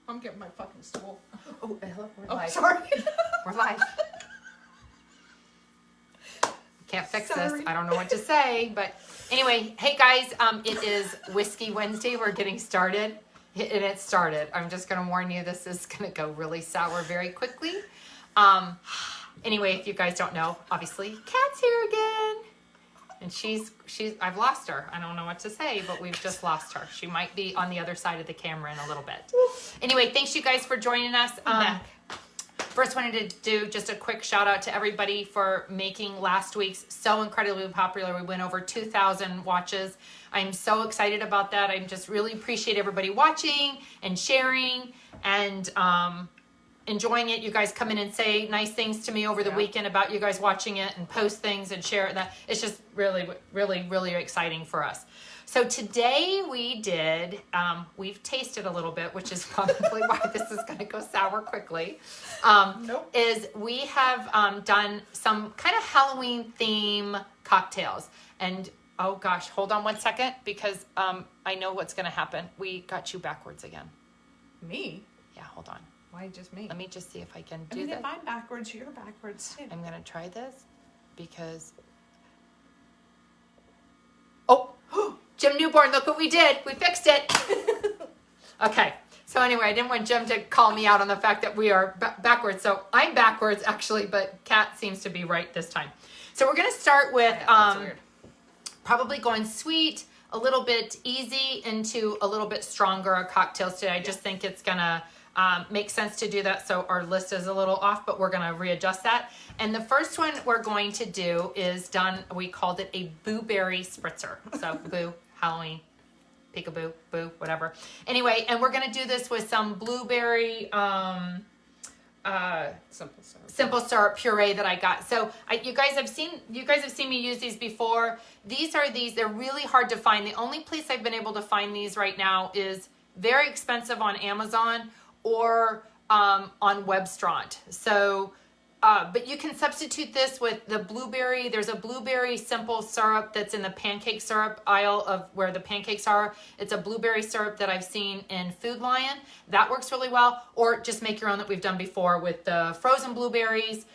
I'm getting my fucking stool. Oh, hello. We're live. Sorry. We're live. Can't fix this. Sorry. I don't know what to say, but anyway, hey guys, it is Whiskey Wednesday. We're getting started, and it started. I'm just going to warn you, this is going to go really sour very quickly. Anyway, if you guys don't know, obviously, Kat's here again, and she's. I've lost her. I don't know what to say, but we've just lost her. She might be on the other side of the camera in a little bit. Anyway, thanks you guys for joining us. First, wanted to do just a quick shout out to everybody for making last week's so incredibly popular. We went over 2,000 watches. I'm so excited about that. I just really appreciate everybody watching and sharing and enjoying it. You guys come in and say nice things to me over the weekend about you guys watching it and post things and share it. That it's just really, really, really exciting for us. So today we did, we've tasted a little bit, which is probably why this is going to go sour quickly, is we have done some kind of Halloween theme cocktails. And, oh gosh, hold on 1 second, because I know what's going to happen. We got you backwards again. Me? Yeah, hold on. Why just me? Let me just see if I can do I mean, that. if I'm backwards, you're backwards too. I'm going to try this because... Oh! Jim Newborn, look what we did. We fixed it. Okay. So anyway, I didn't want Jim to call me out on the fact that we are backwards. So I'm backwards actually, but Kat seems to be right this time. So we're going to start with probably going sweet, a little bit easy into a little bit stronger cocktails today. I just think it's going to make sense to do that. So our list is a little off, but we're going to readjust that. And the first one we're going to do is done, we called it a blueberry spritzer. So boo, Halloween, peekaboo, boo, whatever. Anyway, and we're going to do this with some blueberry simple syrup puree that I got. So you guys have seen me use these before. They're really hard to find. The only place I've been able to find these right now is very expensive on Amazon or on Webstront. So, but you can substitute this with the blueberry. There's a blueberry simple syrup that's in the pancake syrup aisle of where the pancakes are. It's a blueberry syrup that I've seen in Food Lion. That works really well. Or just make your own that we've done before with the frozen blueberries,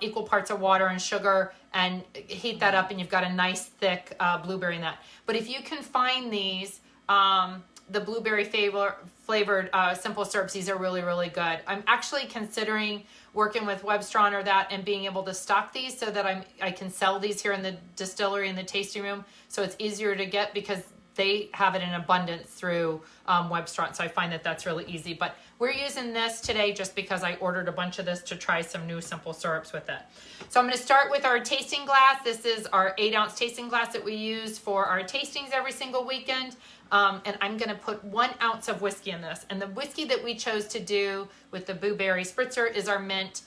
equal parts of water and sugar, and heat that up and you've got a nice thick blueberry in that. But if you can find these, the blueberry flavored simple syrups, these are really, really good. I'm actually considering working with Webstront or that and being able to stock these so that I can sell these here in the distillery in the tasting room. So it's easier to get because they have it in abundance through Webstront. So I find that that's really easy. But we're using this today just because I ordered a bunch of this to try some new simple syrups with it. So I'm going to start with our tasting glass. This is our 8-ounce tasting glass that we use for our tastings every single weekend. And I'm going to put 1 ounce of whiskey in this. And the whiskey that we chose to do with the blueberry spritzer is our mint.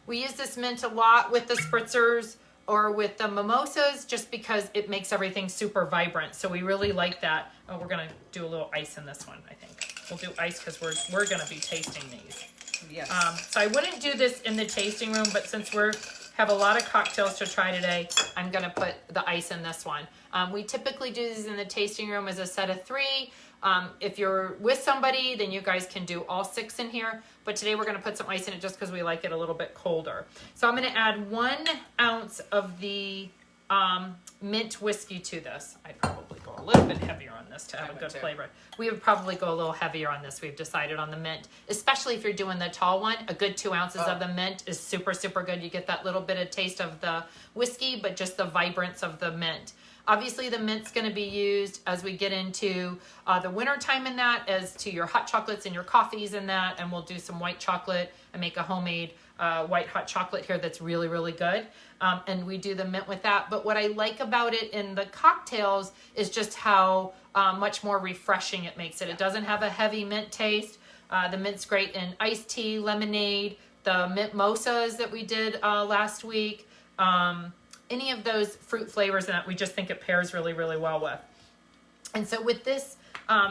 We use this mint a lot with the spritzers or with the mimosas just because it makes everything super vibrant. So we really like that. Oh, we're going to do a little ice in this one, I think. We'll do ice because we're going to be tasting these. Yes. So I wouldn't do this in the tasting room, but since we have a lot of cocktails to try today, I'm going to put the ice in this one. We typically do these in the tasting room as a set of 3. If you're with somebody, then you guys can do all 6 in here. But today we're going to put some ice in it just because we like it a little bit colder. So I'm going to add 1 ounce of the mint whiskey to this. I'd probably go a little bit heavier on this to have a good flavor. We would probably go a little heavier on this. We've decided on the mint, especially if you're doing the tall one. A good 2 ounces of the mint is super, super good. You get that little bit of taste of the whiskey, but just the vibrance of the mint. Obviously, the mint's going to be used as we get into the winter time in that, as to your hot chocolates and your coffees in that, and we'll do some white chocolate and make a homemade white hot chocolate here that's really, really good. And we do the mint with that. But what I like about it in the cocktails is just how much more refreshing it makes it. It doesn't have a heavy mint taste. The mint's great in iced tea, lemonade, the mint mimosas that we did last week. Any of those fruit flavors in that, we just think it pairs really, really well with. And so with this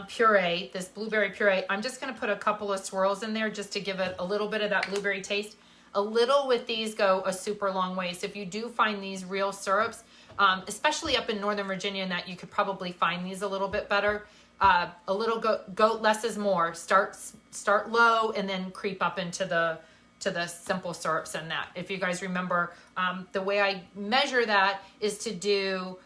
puree, this blueberry puree, I'm just going to put a couple of swirls in there just to give it a little bit of that blueberry taste. A little with these go a super long way. So if you do find these real syrups, especially up in Northern Virginia, and that you could probably find these a little bit better. A little goat less is more. Start start low and then creep up into the simple syrups and that. If you guys remember, the way I measure that is to do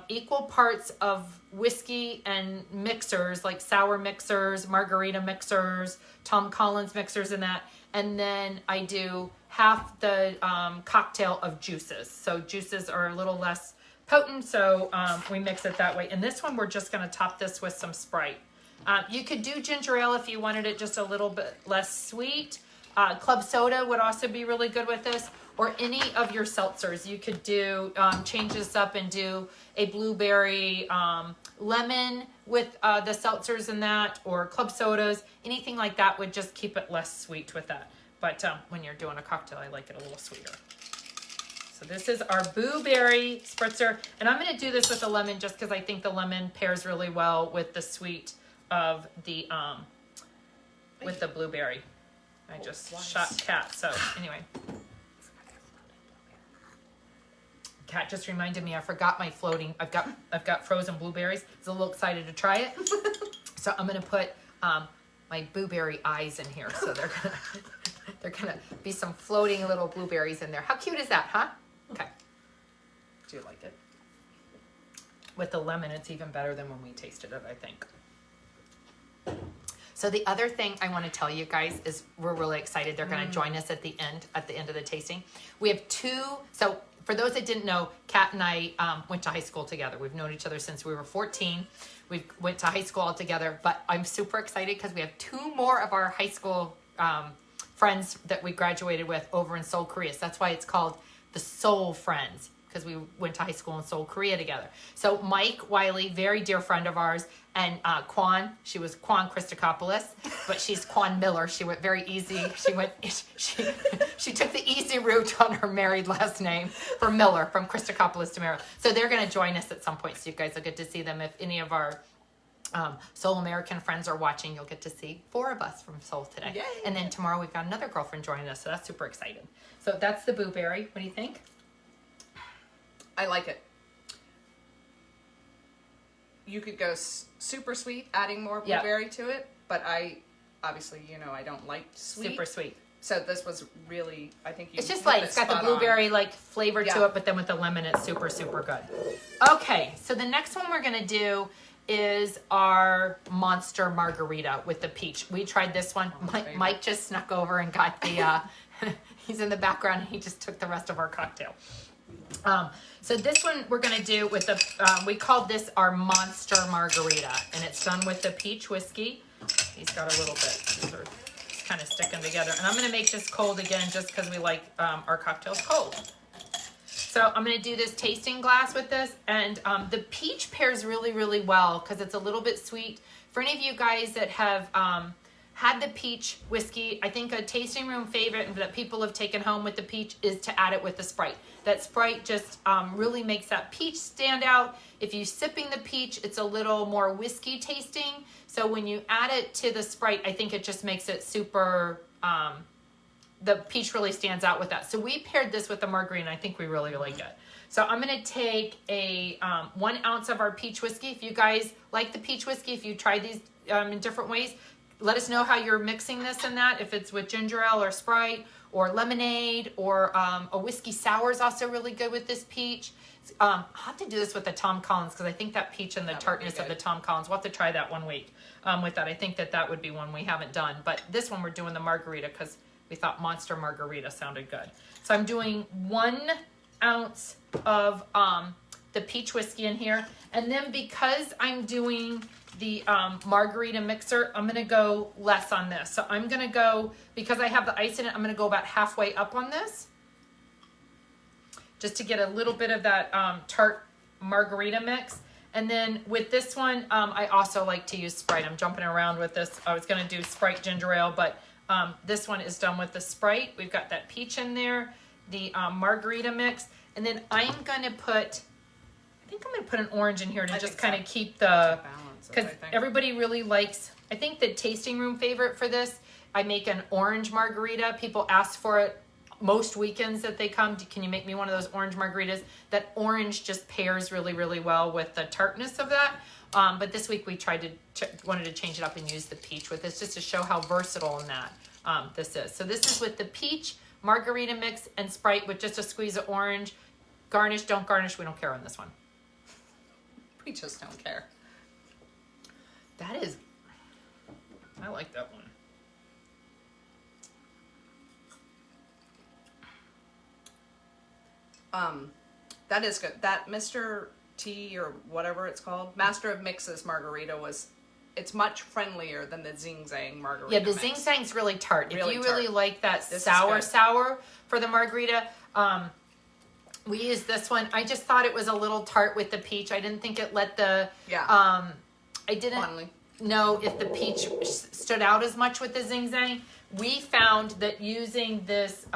equal parts of whiskey and mixers, like sour mixers, margarita mixers, Tom Collins mixers and that. And then I do half the cocktail of juices. So juices are a little less potent, so we mix it that way. And this one, we're just going to top this with some Sprite. You could do ginger ale if you wanted it just a little bit less sweet. Club soda would also be really good with this, or any of your seltzers. You could do, change this up and do a blueberry lemon with the seltzers and that, or club sodas. Anything like that would just keep it less sweet with that. But when you're doing a cocktail, I like it a little sweeter. So this is our blueberry spritzer, and I'm going to do this with the lemon just because I think the lemon pairs really well with the sweet of the with the blueberry. I just shot Kat. So anyway, Kat just reminded me I forgot my floating. I've got frozen blueberries. I was a little excited to try it. So I'm going to put my blueberry eyes in here. So they're gonna be some floating little blueberries in there. How cute is that, huh? Okay. Do you like it? With the lemon, it's even better than when we tasted it, I think. So the other thing I want to tell you guys is we're really excited. They're going to join us at the end of the tasting. We have two. So for those that didn't know, Kat and I went to high school together. We've known each other since we were 14. We went to high school all together. But I'm super excited because we have two more of our high school friends that we graduated with over in Seoul, Korea. So that's why it's called the Seoul Friends, because we went to high school in Seoul, Korea together. So Mike Wiley, very dear friend of ours, and Kwan, she was Kwan Christopoulos, but she's Kwan Miller. She went very easy. She took the easy route on her married last name for Miller, from Christopoulos to Miller. So they're going to join us at some point, so you guys will get to see them. If any of our Seoul American friends are watching, you'll get to see 4 of us from Seoul today. Yay. And then tomorrow we've got another girlfriend joining us, so that's super exciting. So that's the blueberry. What do you think? I like it. You could go super sweet, adding more blueberry to it, but I obviously, I don't like sweet. Super sweet. So this was really, I think you. It's just like, it's got the blueberry like flavor to it, but then with the lemon, it's super, super good. Okay, so the next one we're gonna do is our Monster Margarita with the peach. We tried this one. Mike just snuck over and got the, he's in the background, and he just took the rest of our cocktail. So this one we're going to do with the, we called this our Monster Margarita, and it's done with the peach whiskey. He's got a little bit. These are just kind of sticking together. And I'm going to make this cold again just because we like our cocktails cold. So I'm going to do this tasting glass with this, and the peach pairs really, really well because it's a little bit sweet. For any of you guys that have had the peach whiskey, I think a tasting room favorite that people have taken home with the peach is to add it with the Sprite. That Sprite just really makes that peach stand out. If you're sipping the peach, it's a little more whiskey tasting. So when you add it to the Sprite, I think it just makes it super, the peach really stands out with that. So we paired this with the margarita, and I think we really like it. So I'm going to take a 1 ounce of our peach whiskey. If you guys like the peach whiskey, if you try these in different ways, let us know how you're mixing this and that, if it's with ginger ale or Sprite or lemonade, or a whiskey sour is also really good with this peach. I'll have to do this with the Tom Collins because I think that peach and the tartness of the Tom Collins, we'll have to try that one week with that. I think that would be one we haven't done. But this one we're doing the margarita because we thought Monster Margarita sounded good. So I'm doing 1 ounce of the peach whiskey in here. And then because I'm doing the margarita mixer, I'm going to go less on this. So I'm going to go, because I have the ice in it, I'm going to go about halfway up on this. Just to get a little bit of that tart margarita mix. And then with this one, I also like to use Sprite. I'm jumping around with this. I was going to do Sprite ginger ale, but this one is done with the Sprite. We've got that peach in there, the margarita mix. And then I'm going to put, I think I'm going to put an orange in here to just kind of keep the, because everybody really likes, I think the tasting room favorite for this, I make an orange margarita. People ask for it most weekends that they come, can you make me one of those orange margaritas? That orange just pairs really, really well with the tartness of that. But this week we wanted to change it up and use the peach with this just to show how versatile in that this is. So this is with the peach, margarita mix, and Sprite with just a squeeze of orange. Garnish, don't garnish, we don't care on this one. We just don't care. That is, I like that one. That is good. That Mr. T or whatever it's called, Master of Mixes margarita it's much friendlier than the Zing Zang margarita. Yeah, the mix. Zing Zang's really tart. Really if you tart. really like that This sour for the margarita, we use this one. I just thought it was a little tart with the peach. I didn't think it let the I didn't Finally. know if the peach stood out as much with the Zing Zang. We found that using this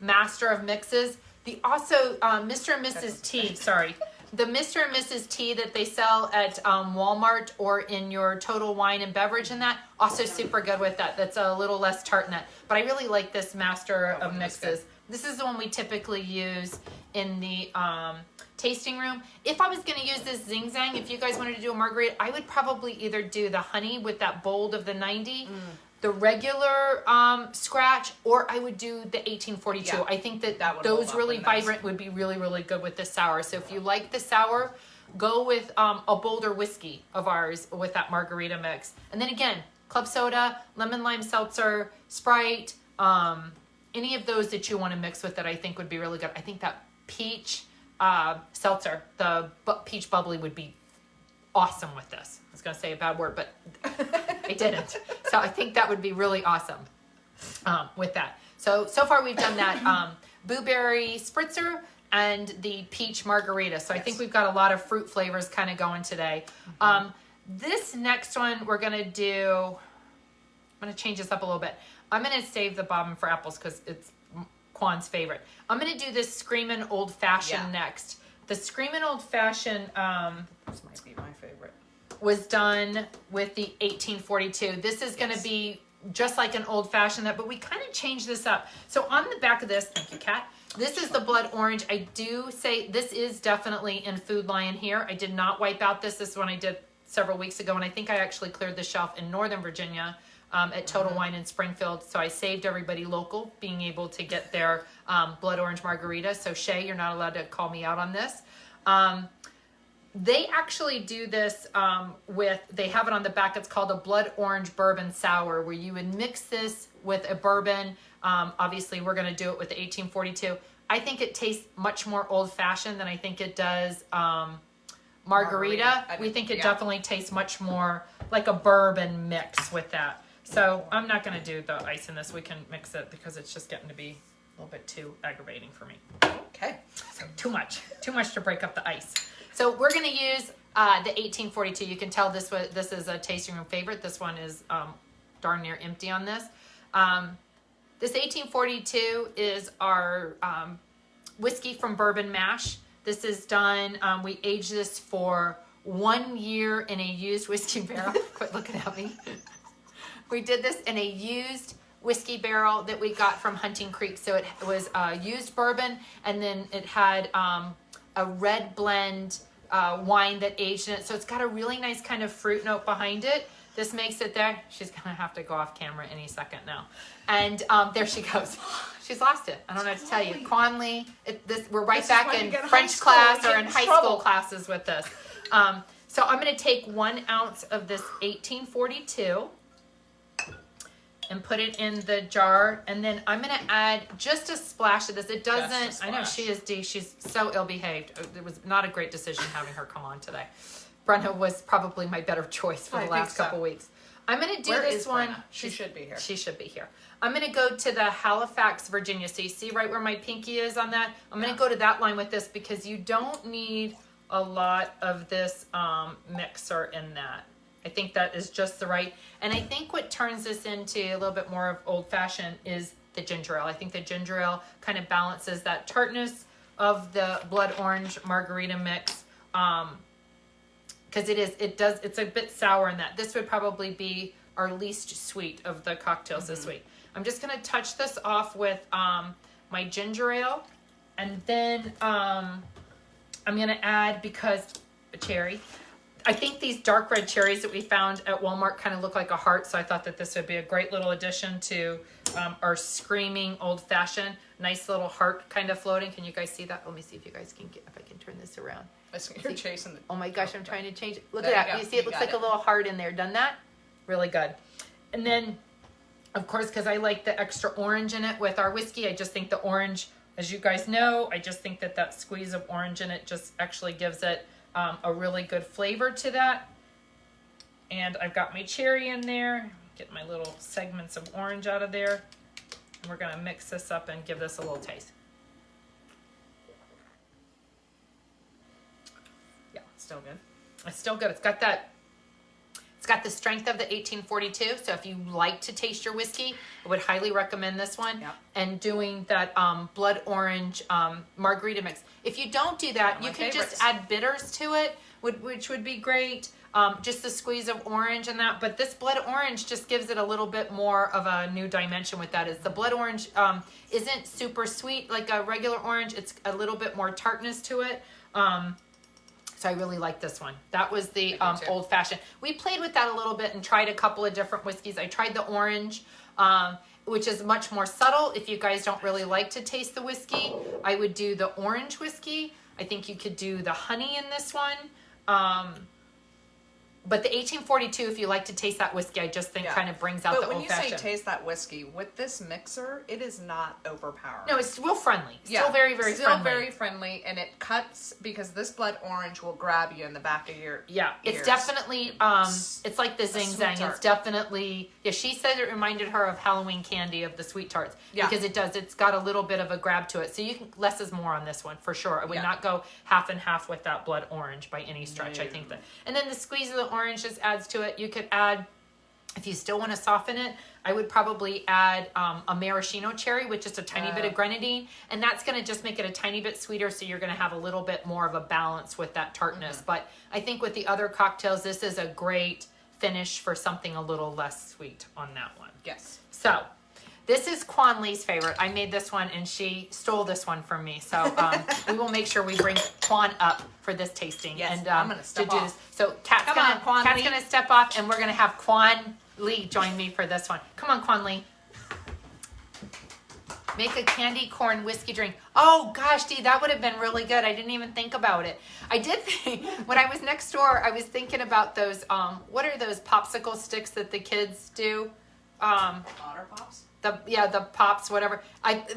Master of Mixes, the also Mr. and Mrs. T, sorry. The Mr. and Mrs. T that they sell at Walmart or in your Total Wine and Beverage and that, also super good with that. That's a little less tart in that. But I really like this Master of Mixes. This is the one we typically use in the tasting room. If I was going to use this Zing Zang, if you guys wanted to do a margarita, I would probably either do the honey with that bold of the 90, the regular scratch, or I would do the 1842. Yeah, I think that would those hold up really in vibrant would be really, really good with the sour. So if you like the sour, go with a bolder whiskey of ours with that margarita mix. And then again, club soda, lemon lime seltzer, Sprite, any of those that you want to mix with it, I think would be really good. I think that peach seltzer, the peach bubbly would be awesome with this. I was going to say a bad word, but I didn't. So I think that would be really awesome with that. So far we've done that blueberry spritzer and the peach margarita. So I think we've got a lot of fruit flavors kind of going today. This next one we're going to do, I'm going to change this up a little bit. I'm going to save the bobbin for apples because it's Quan's favorite. I'm going to do this Screamin' Old Fashioned next. The Screamin' Old Fashioned This might be my favorite. was done with the 1842. This is going to be just like an old fashioned but we kind of changed this up. So on the back of this, thank you, Kat. This is the blood orange. I do say this is definitely in Food Lion here. I did not wipe out this. This is one I did several weeks ago, and I think I actually cleared the shelf in Northern Virginia at Total Wine in Springfield. So I saved everybody local being able to get their blood orange margarita. So Shay, you're not allowed to call me out on this. They actually do this they have it on the back. It's called a blood orange bourbon sour, where you would mix this with a bourbon. Obviously, we're going to do it with the 1842. I think it tastes much more old fashioned than I think it does margarita. We think it definitely tastes much more like a bourbon mix with that. So I'm not going to do the ice in this. We can mix it because it's just getting to be a little bit too aggravating for me. Okay. So too much to break up the ice. So we're going to use the 1842. You can tell this is a tasting room favorite. This one is darn near empty on this. This 1842 is our whiskey from bourbon mash. This is done, we aged this for 1 year in a used whiskey barrel. Quit looking at me. We did this in a used whiskey barrel that we got from Hunting Creek. So it was used bourbon, and then it had a red blend wine that aged in it. So it's got a really nice kind of fruit note behind it. This makes it there. She's going to have to go off camera any second now. And there she goes. She's lost it. I don't know what to tell you. Conley, we're right back in French class or in high school classes with this. So I'm going to take 1 ounce of this 1842 and put it in the jar. And then I'm going to add just a splash of this. It doesn't, I know she is she's so ill-behaved. It was not a great decision having her come on today. Brenna was probably my better choice for the last couple weeks. I'm going to do this one. Brenna? She should be here. She should be here. I'm going to go to the Halifax, Virginia. So you see right where my pinky is on that? I'm going to go to that line with this because you don't need a lot of this mixer in that. I think that is just the right. And I think what turns this into a little bit more of old-fashioned is the ginger ale. I think the ginger ale kind of balances that tartness of the blood orange margarita mix. Because it's a bit sour in that. This would probably be our least sweet of the cocktails this week. I'm just going to touch this off with my ginger ale. And then I'm going to add, because a cherry. I think these dark red cherries that we found at Walmart kind of look like a heart, so I thought that this would be a great little addition to our screaming old fashioned. Nice little heart kind of floating. Can you guys see that? Let me see if you guys can get, if I can turn this around. You're chasing the... Oh my gosh, I'm trying to change it. Look There at you that. go. You see it You looks got like a little heart in there. Done that? Really good. And then, of course, because I like the extra orange in it with our whiskey, I just think the orange, as you guys know, I just think that that squeeze of orange in it just actually gives it a really good flavor to that. And I've got my cherry in there. Get my little segments of orange out of there. And we're going to mix this up and give this a little taste. Yeah, Still good. it's still good. It's got that. It's got the strength of the 1842. So if you like to taste your whiskey, I would highly recommend this one. Yep. And doing that blood orange margarita mix. If you don't do that, One you of can my just favorites. add bitters to it, which would be great. Just the squeeze of orange and that. But this blood orange just gives it a little bit more of a new dimension with that. Is the blood orange isn't super sweet like a regular orange. It's a little bit more tartness to it. So I really like this one. That was the old fashioned. We played with that a little bit and tried a couple of different whiskeys. I tried the orange, which is much more subtle. If you guys don't really like to taste the whiskey, I would do the orange whiskey. I think you could do the honey in this one. But the 1842, if you like to taste that whiskey, I just think kind of brings out but the when old you fashioned. say taste that whiskey, with this mixer, it is not overpowering. No, it's real friendly. Still very, very still friendly. very friendly, and it cuts because this blood orange will grab you in the back of your It's ears. definitely it's like the zing sweet zang. tart. It's definitely she said it reminded her of Halloween candy of the sweet tarts. Yeah. Because it does. It's got a little bit of a grab to it. So you can less is more on this one for sure. I would not go half and half with that blood orange by any stretch. No. I think that. And then the squeeze of the orange just adds to it. You could add, if you still want to soften it, I would probably add a maraschino cherry with just a tiny bit of grenadine, and that's going to just make it a tiny bit sweeter, so you're going to have a little bit more of a balance with that tartness. But I think with the other cocktails, this is a great finish for something a little less sweet on that one. Yes. So this is Quan Lee's favorite. I made this one, and she stole this one from me. So we will make sure we bring Quan up for this tasting. Yes, and I'm gonna step off. So Kat's Come on, Quan Lee. gonna step off, and we're gonna have Quan Lee join me for this one. Come on, Quan Lee. Make a candy corn whiskey drink. Oh gosh, Dee, that would have been really good. I didn't even think about it. I did think when I was next door, I was thinking about those. What are those popsicle sticks that the kids do? Otter Pops? The pops, whatever.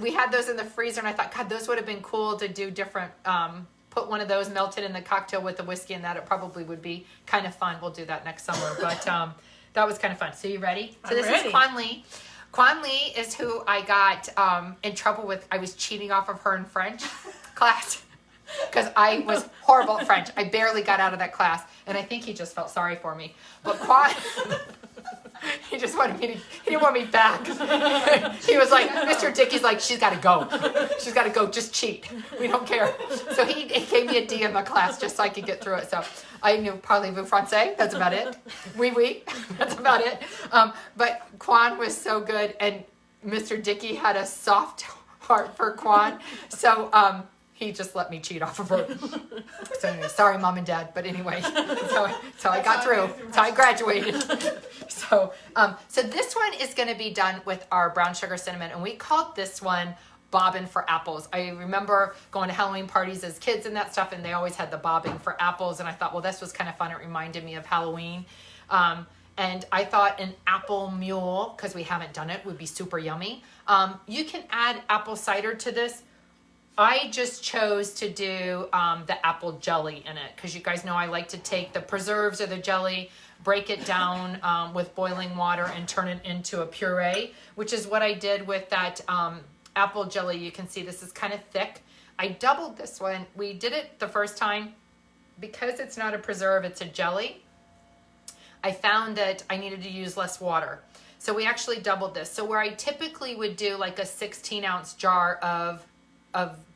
We had those in the freezer, and I thought, God, those would have been cool to do different. Put one of those melted in the cocktail with the whiskey, and that it probably would be kind of fun. We'll do that next summer, but that was kind of fun. So you ready? So this is Quan Lee. Quan Lee is who I got in trouble with. I was cheating off of her in French class because I was horrible at French. I barely got out of that class, and I think he just felt sorry for me. But Quan. He just wanted me to, he didn't want me back. He was like, Mr. Dickey's like, she's got to go. She's got to go. Just cheat. We don't care. So he gave me a D in my class just so I could get through it. So I knew parlez-vous français. That's about it. Oui, oui. That's about it. But Quan was so good. And Mr. Dickey had a soft heart for Quan. So he just let me cheat off of her. So anyway, sorry, Mom and Dad. But anyway, so I got through. So I graduated. So this one is going to be done with our brown sugar cinnamon, and we called this one bobbin for apples. I remember going to Halloween parties as kids and that stuff, and they always had the bobbing for apples, and I thought, well, this was kind of fun. It reminded me of Halloween. And I thought an apple mule, because we haven't done it, would be super yummy. You can add apple cider to this. I just chose to do the apple jelly in it, because you guys know I like to take the preserves or the jelly, break it down with boiling water and turn it into a puree, which is what I did with that apple jelly. You can see this is kind of thick. I doubled this one. We did it the first time because it's not a preserve, it's a jelly. I found that I needed to use less water. So we actually doubled this. So where I typically would do like a 16-ounce jar of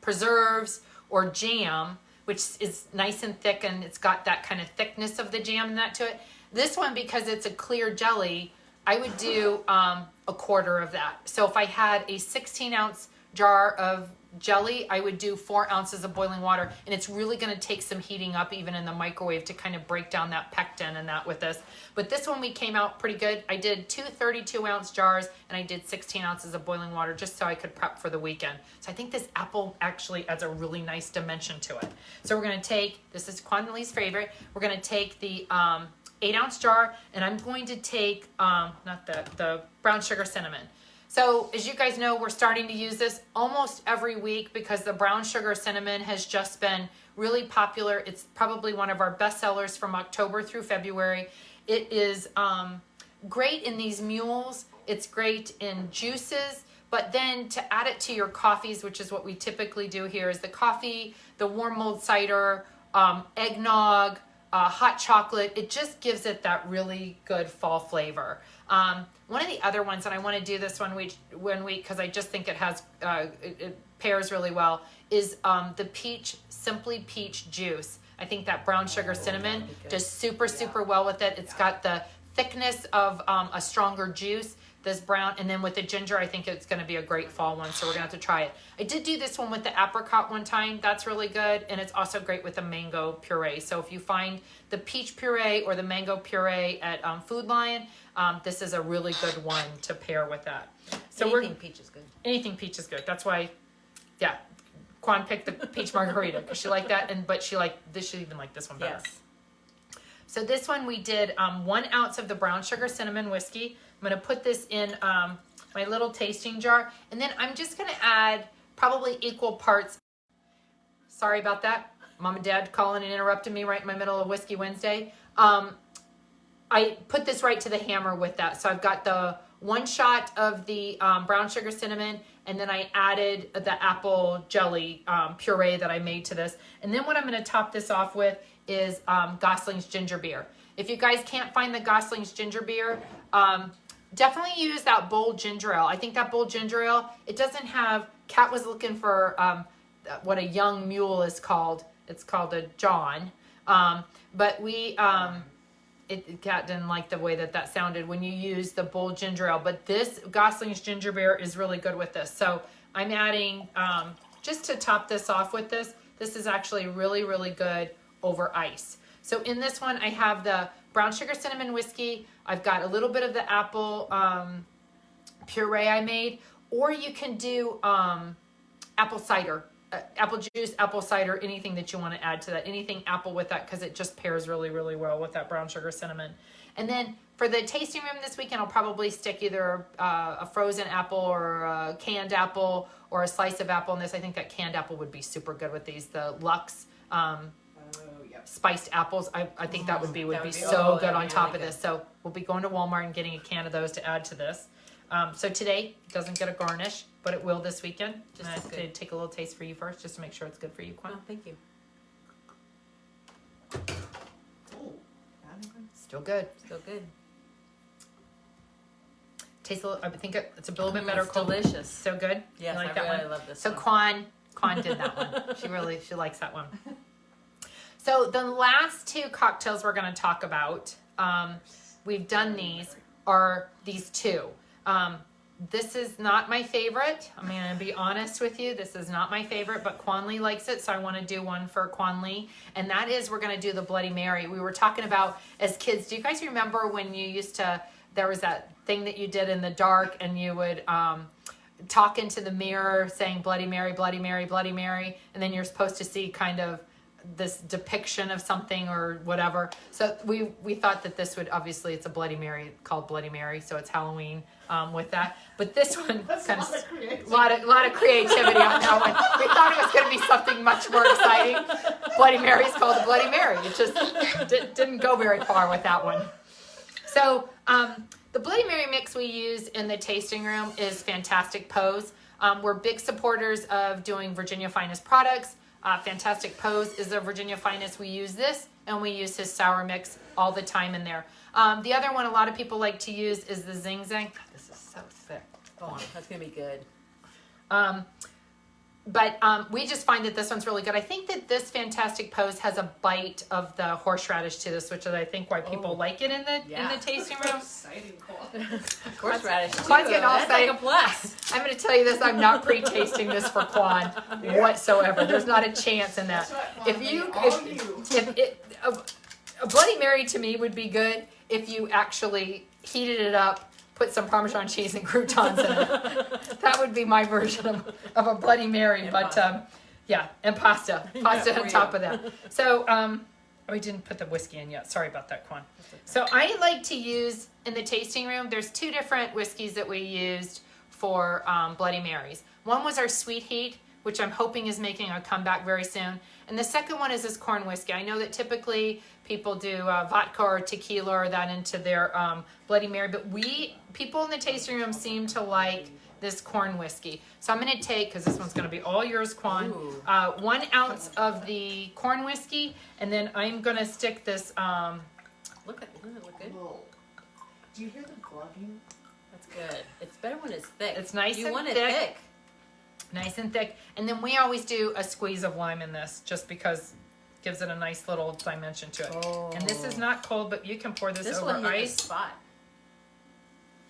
preserves or jam, which is nice and thick, and it's got that kind of thickness of the jam and that to it. This one, because it's a clear jelly, I would do a quarter of that. So if I had a 16-ounce jar of jelly, I would do 4 ounces of boiling water, and it's really going to take some heating up even in the microwave to kind of break down that pectin and that with this. But this one we came out pretty good. I did 2 32-ounce jars, and I did 16 ounces of boiling water just so I could prep for the weekend. So I think this apple actually adds a really nice dimension to it. So we're going to take, this is Quan Lee's favorite, we're going to take the 8-ounce jar, and I'm going to take, the brown sugar cinnamon. So as you guys know, we're starting to use this almost every week because the brown sugar cinnamon has just been really popular. It's probably one of our best sellers from October through February. It is great in these mules. It's great in juices, but then to add it to your coffees, which is what we typically do here, is the coffee, the warm mulled cider, eggnog, hot chocolate. It just gives it that really good fall flavor. One of the other ones, and I want to do this one week because I just think it has it pairs really well, is the Simply Peach juice. I think that brown sugar cinnamon does super well with it. It's got the thickness of a stronger juice. This brown, and then with the ginger, I think it's going to be a great fall one, so we're going to have to try it. I did do this one with the apricot one time. That's really good, and it's also great with the mango puree. So if you find the peach puree or the mango puree at Food Lion, this is a really good one to pair with that. So anything peach is good. Anything peach is good. That's why, yeah, Quan picked the peach margarita because she liked that, but she liked this. She even liked this one better. Yes. So this one we did 1 ounce of the brown sugar cinnamon whiskey. I'm going to put this in my little tasting jar, and then I'm just going to add probably equal parts. Sorry about that. Mom and Dad calling and interrupting me right in my middle of Whiskey Wednesday. I put this right to the hammer with that. So I've got the 1 shot of the brown sugar cinnamon, and then I added the apple jelly puree that I made to this. And then what I'm going to top this off with is Gosling's ginger beer. If you guys can't find the Gosling's ginger beer, definitely use that bold ginger ale. I think that bold ginger ale, it doesn't have, Kat was looking for what a young mule is called. It's called a John. But we, Kat didn't like the way that sounded when you use the bold ginger ale. But this Gosling's ginger beer is really good with this. So I'm adding, just to top this off with this is actually really good over ice. So in this one, I have the brown sugar cinnamon whiskey. I've got a little bit of the apple puree I made, or you can do apple cider, apple juice, apple cider, anything that you want to add to that, anything apple with that, because it just pairs really well with that brown sugar cinnamon. And then for the tasting room this weekend, I'll probably stick either a frozen apple or a canned apple or a slice of apple in this. I think that canned apple would be super good with these, the Lux spiced apples. I think that would be so good on top of this. So we'll be going to Walmart and getting a can of those to add to this. So today it doesn't get a garnish, but it will this weekend. Just to take a little taste for you first, just to make sure it's good for you, Quan. Oh, thank you. Still good. Still good. Tastes a little, I think it's a little bit better. It's delicious. So good. Yes, you like I that really one? love this So one. Quan did that one. She likes that one. So the last 2 cocktails we're going to talk about, we've done these, are these 2. This is not my favorite. I'm going to be honest with you. This is not my favorite, but Quan Lee likes it, so I want to do one for Quan Lee. And that is, we're going to do the Bloody Mary. We were talking about, as kids, do you guys remember when you used to, there was that thing that you did in the dark, and you would talk into the mirror saying Bloody Mary, Bloody Mary, Bloody Mary, and then you're supposed to see kind of this depiction of something or whatever. So we thought that this would, obviously it's a Bloody Mary called Bloody Mary, so it's Halloween with that. But this one, kind of a lot of creativity on that one. We thought it was going to be something much more exciting. Bloody Mary is called the Bloody Mary. It just didn't go very far with that one. So the Bloody Mary mix we use in the tasting room is Fantastic Pose. We're big supporters of doing Virginia Finest products. Fantastic Pose is a Virginia Finest. We use this, and we use his sour mix all the time in there. The other one a lot of people like to use is the Zing Zang. God, this is so thick. Oh, that's going to be good. But we just find that this one's really good. I think that this Fantastic Post has a bite of the horseradish to this, which is I think why people like it in the tasting room. Exciting, cool. Horseradish. Quan's getting all That's like excited. a plus. I'm going to tell you this: I'm not pre-tasting this for Quan whatsoever. There's not a chance in that. A Bloody Mary to me would be good if you actually heated it up, put some Parmesan cheese and croutons in it. That would be my version of a Bloody Mary. And but and pasta on top of that. So we didn't put the whiskey in yet. Sorry about that, Quan. So I like to use in the tasting room. There's 2 different whiskeys that we used for Bloody Marys. One was our Sweet Heat, which I'm hoping is making a comeback very soon. And the second one is this corn whiskey. I know that typically people do vodka or tequila or that into their Bloody Mary, but people in the tasting room seem to like this corn whiskey. So I'm going to take, because this one's going to be all yours, Quan, 1 ounce of the corn whiskey, and then I'm going to stick this. Look good. Whoa. Do you hear the glugging? That's good. It's better when it's thick. It's nice You and want it thick. thick. Nice and thick. And then we always do a squeeze of lime in this just because it gives it a nice little dimension to it. Oh. And this is not cold, but you can pour this This over one hit the ice. spot.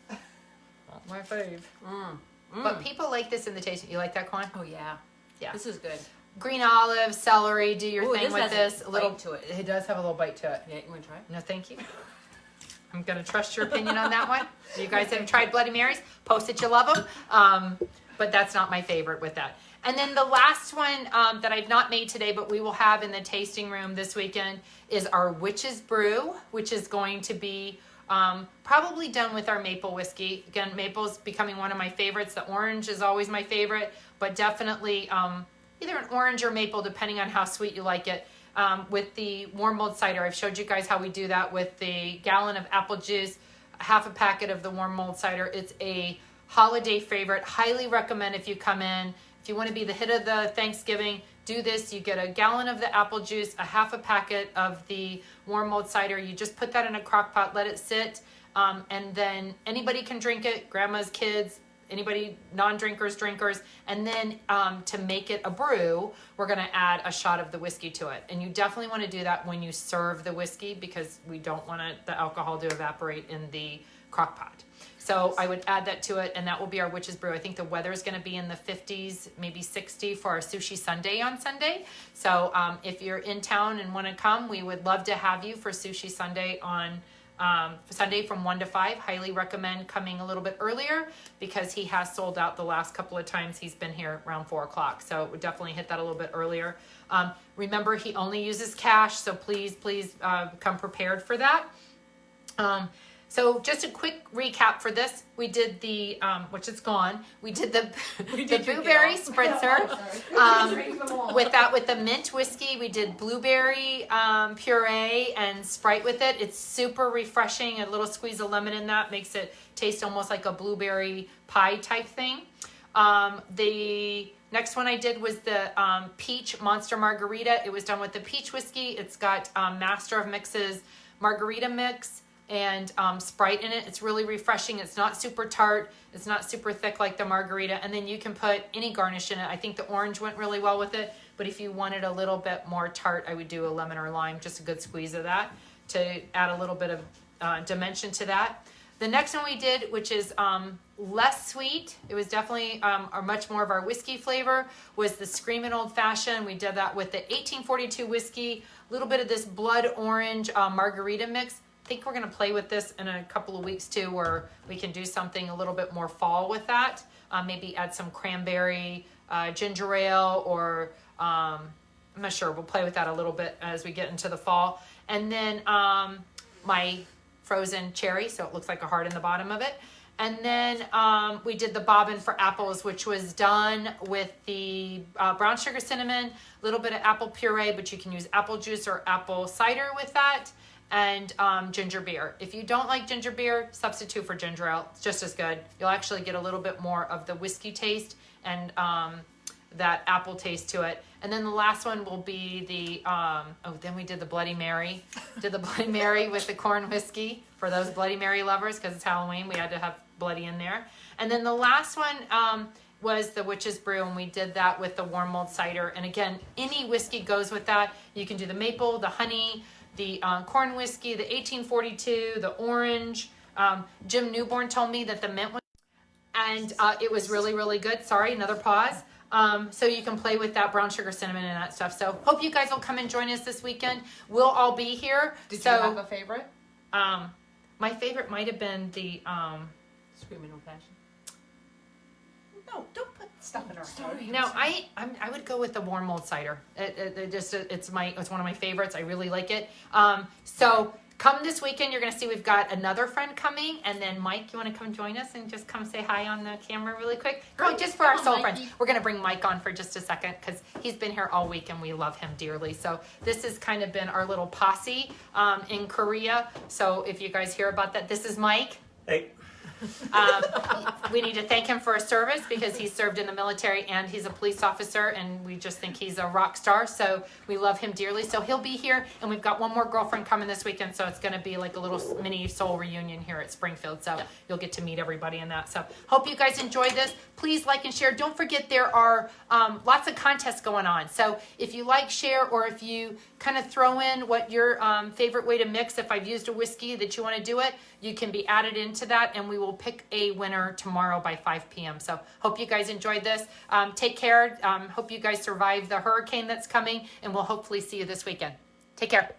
Not my fave. Mm. But people like this in the taste. You like that, Quan? Oh yeah. Yeah. This is good. Green olive, celery, do your Ooh, thing this with has this. a A little bite to it. It does have a little bite to it. Yeah, you want to try it? No, thank you. I'm going to trust your opinion on that one. If you guys have tried Bloody Marys, post that you love them. But that's not my favorite with that. And then the last one that I've not made today, but we will have in the tasting room this weekend, is our Witch's Brew, which is going to be probably done with our maple whiskey. Again, maple's becoming one of my favorites. The orange is always my favorite, but definitely either an orange or maple, depending on how sweet you like it. With the warm mulled cider, I've showed you guys how we do that with the gallon of apple juice, half a packet of the warm mulled cider. It's a holiday favorite. Highly recommend if you come in. If you want to be the hit of the Thanksgiving, do this. You get a gallon of the apple juice, a half a packet of the warm mulled cider. You just put that in a crock pot, let it sit, and then anybody can drink it, grandmas, kids, anybody, non-drinkers, drinkers. And then to make it a brew, we're going to add a shot of the whiskey to it. And you definitely want to do that when you serve the whiskey because we don't want the alcohol to evaporate in the crock pot. So I would add that to it, and that will be our Witch's Brew. I think the weather is going to be in the 50s, maybe 60 for our Sushi Sunday on Sunday. So if you're in town and want to come, we would love to have you for Sushi Sunday on Sunday from 1 to 5. Highly recommend coming a little bit earlier because he has sold out the last couple of times he's been here around 4 o'clock. So we'll definitely hit that a little bit earlier. Remember, he only uses cash, so please come prepared for that. So just a quick recap for this. We did the, which is gone. We did the blueberry spritzer with the mint whiskey. We did blueberry puree and Sprite with it. It's super refreshing. A little squeeze of lemon in that makes it taste almost like a blueberry pie type thing. The next one I did was the peach monster margarita. It was done with the peach whiskey. It's got Master of Mixes margarita mix and Sprite in it. It's really refreshing. It's not super tart. It's not super thick like the margarita. And then you can put any garnish in it. I think the orange went really well with it. But if you wanted a little bit more tart, I would do a lemon or lime, just a good squeeze of that to add a little bit of dimension to that. The next one we did, which is less sweet, it was definitely much more of our whiskey flavor, was the Screamin' Old Fashioned. We did that with the 1842 whiskey, a little bit of this blood orange margarita mix. I think we're going to play with this in a couple of weeks too, where we can do something a little bit more fall with that. Maybe add some cranberry ginger ale, or I'm not sure. We'll play with that a little bit as we get into the fall. And then my frozen cherry, so it looks like a heart in the bottom of it. And then we did the bobbin for apples, which was done with the brown sugar cinnamon, a little bit of apple puree, but you can use apple juice or apple cider with that. And ginger beer. If you don't like ginger beer, substitute for ginger ale. It's just as good. You'll actually get a little bit more of the whiskey taste and that apple taste to it. And then the last one will be the, then we did the Bloody Mary. Did the Bloody Mary with the corn whiskey for those Bloody Mary lovers, because it's Halloween. We had to have bloody in there. And then the last one was the Witch's Brew, and we did that with the warm mulled cider. And again, any whiskey goes with that. You can do the maple, the honey, the corn whiskey, the 1842, the orange. Jim Newborn told me that the mint was, and it was really, really good. Sorry, another pause. So you can play with that brown sugar, cinnamon, and that stuff. So hope you guys will come and join us this weekend. We'll all be here. Did so, you have a favorite? My favorite might have been the Screaming old fashioned. No, don't put stuff in our throat. no, I would go with the warm mulled cider. It's one of my favorites. I really like it. So come this weekend. You're going to see we've got another friend coming, and then Mike, you want to come join us and just come say hi on the camera really quick? Oh, just for our soul friends. We're going to bring Mike on for just a second because he's been here all week and we love him dearly. So this has kind of been our little posse in Korea. So if you guys hear about that, this is Mike. Hey. We need to thank him for his service because he served in the military and he's a police officer, and we just think he's a rock star. So we love him dearly. So he'll be here, and we've got one more girlfriend coming this weekend. So it's going to be like a little mini soul reunion here at Springfield. So you'll get to meet everybody in that. So hope you guys enjoyed this. Please like and share. Don't forget there are lots of contests going on. So if you like, share, or if you kind of throw in what your favorite way to mix, if I've used a whiskey that you want to do it, you can be added into that, and we will pick a winner tomorrow by 5 p.m. So hope you guys enjoyed this. Take care. Hope you guys survive the hurricane that's coming, and we'll hopefully see you this weekend. Take care.